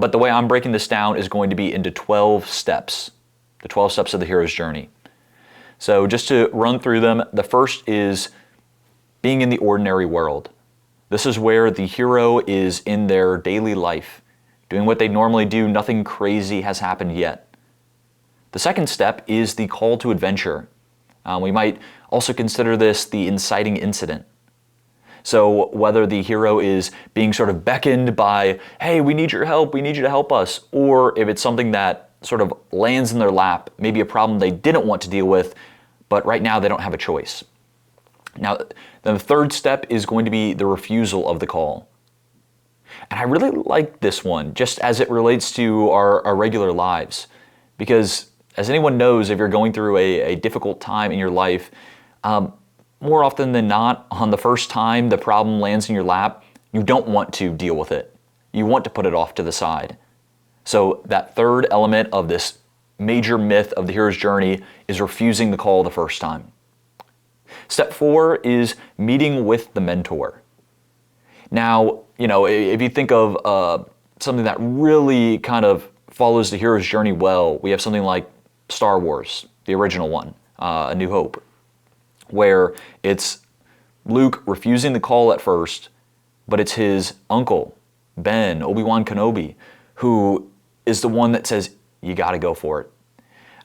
But the way I'm breaking this down is going to be into 12 steps, the 12 steps of the hero's journey. So just to run through them, the first is being in the ordinary world. This is where the hero is in their daily life, doing what they normally do. Nothing crazy has happened yet. The second step is the call to adventure. We might also consider this the inciting incident. So whether the hero is being sort of beckoned by, hey, we need your help, we need you to help us, or if it's something that sort of lands in their lap, maybe a problem they didn't want to deal with, but right now they don't have a choice. Now, then the third step is going to be the refusal of the call. And I really like this one, just as it relates to our regular lives, because as anyone knows, if you're going through a difficult time in your life, more often than not, on the first time the problem lands in your lap, you don't want to deal with it. You want to put it off to the side. So that third element of this major myth of the hero's journey is refusing the call the first time. Step 4 is meeting with the mentor. Now, if you think of something that really kind of follows the hero's journey well, we have something like Star Wars, the original one, A New Hope, where it's Luke refusing the call at first, but it's his uncle, Ben, Obi-Wan Kenobi, who is the one that says, you got to go for it.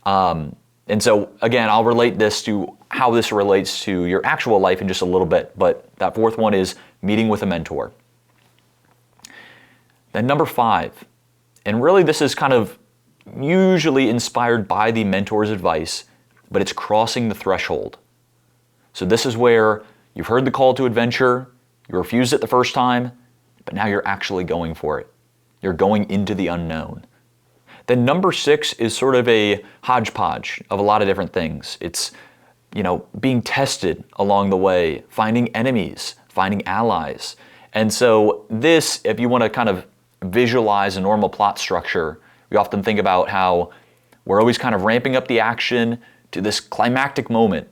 And so, again, I'll relate this to how this relates to your actual life in just a little bit, but that fourth one is meeting with a mentor. Then number 5, and really this is kind of usually inspired by the mentor's advice, but it's crossing the threshold. So this is where you've heard the call to adventure, you refused it the first time, but now you're actually going for it. You're going into the unknown. Then number 6 is sort of a hodgepodge of a lot of different things. It's, being tested along the way, finding enemies, finding allies. And so this, if you want to kind of visualize a normal plot structure, we often think about how we're always kind of ramping up the action to this climactic moment.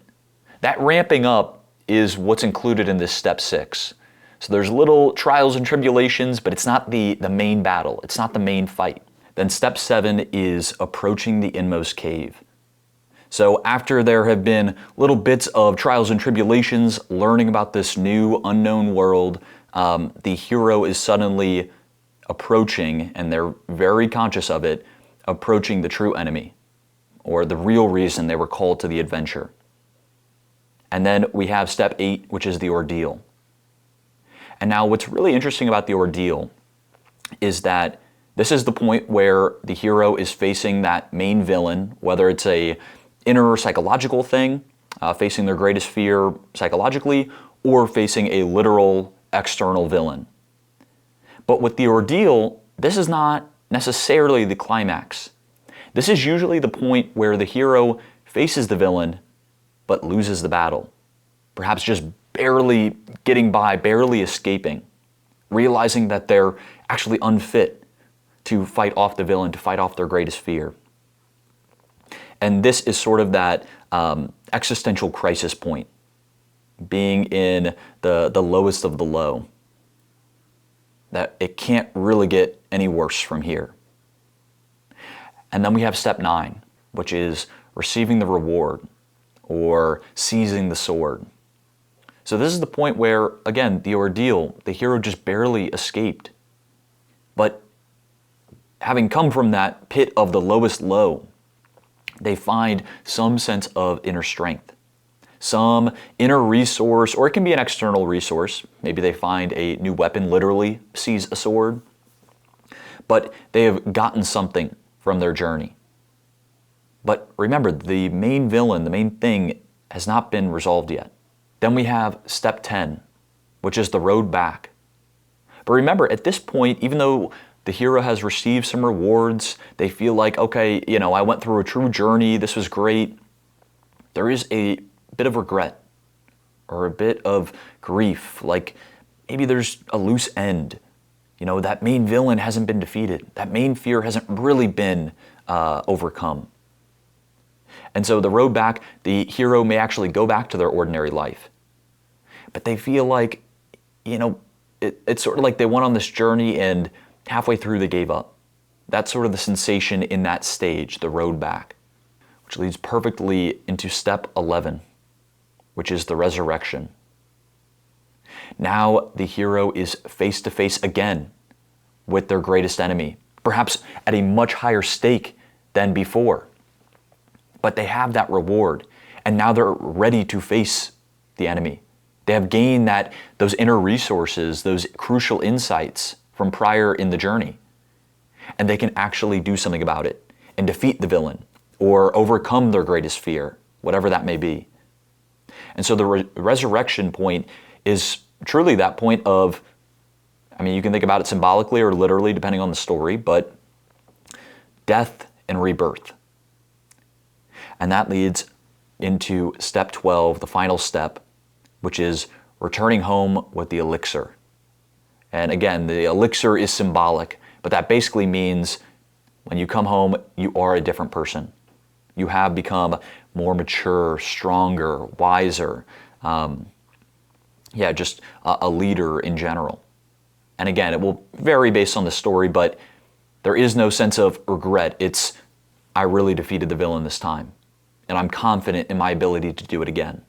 That ramping up is what's included in this step 6. So there's little trials and tribulations, but it's not the main battle. It's not the main fight. Then step 7 is approaching the inmost cave. So after there have been little bits of trials and tribulations, learning about this new unknown world, the hero is suddenly approaching, and they're very conscious of it, approaching the true enemy, or the real reason they were called to the adventure. And then we have step 8, which is the ordeal. And now what's really interesting about the ordeal is that this is the point where the hero is facing that main villain, whether it's a inner psychological thing, facing their greatest fear psychologically, or facing a literal external villain. But with the ordeal, this is not necessarily the climax. This is usually the point where the hero faces the villain, but loses the battle. Perhaps just barely getting by, barely escaping, realizing that they're actually unfit to fight off the villain, to fight off their greatest fear. And this is sort of that existential crisis point, being in the lowest of the low, that it can't really get any worse from here. And then we have step 9, which is receiving the reward, or seizing the sword. So this is the point where, again, the ordeal, the hero just barely escaped. But having come from that pit of the lowest low, they find some sense of inner strength, some inner resource, or it can be an external resource. Maybe they find a new weapon, literally seize a sword. But they have gotten something from their journey. But remember, the main villain, the main thing, has not been resolved yet. Then we have step 10, which is the road back. But remember, at this point, even though the hero has received some rewards, they feel like, okay, I went through a true journey, this was great, there is a bit of regret or a bit of grief, like maybe there's a loose end. That main villain hasn't been defeated. That main fear hasn't really been overcome. And so the road back, the hero may actually go back to their ordinary life. But they feel like, it's sort of like they went on this journey and halfway through they gave up. That's sort of the sensation in that stage, the road back, which leads perfectly into step 11, which is the resurrection. Now the hero is face to face again with their greatest enemy, perhaps at a much higher stake than before. But they have that reward, and now they're ready to face the enemy. They have gained those inner resources, those crucial insights from prior in the journey. And they can actually do something about it and defeat the villain or overcome their greatest fear, whatever that may be. And so the resurrection point is truly that point of, you can think about it symbolically or literally depending on the story, but death and rebirth. And that leads into step 12, the final step, which is returning home with the elixir. And again, the elixir is symbolic, but that basically means when you come home, you are a different person. You have become more mature, stronger, wiser, just a leader in general. And again, it will vary based on the story, but there is no sense of regret. It's, I really defeated the villain this time, and I'm confident in my ability to do it again.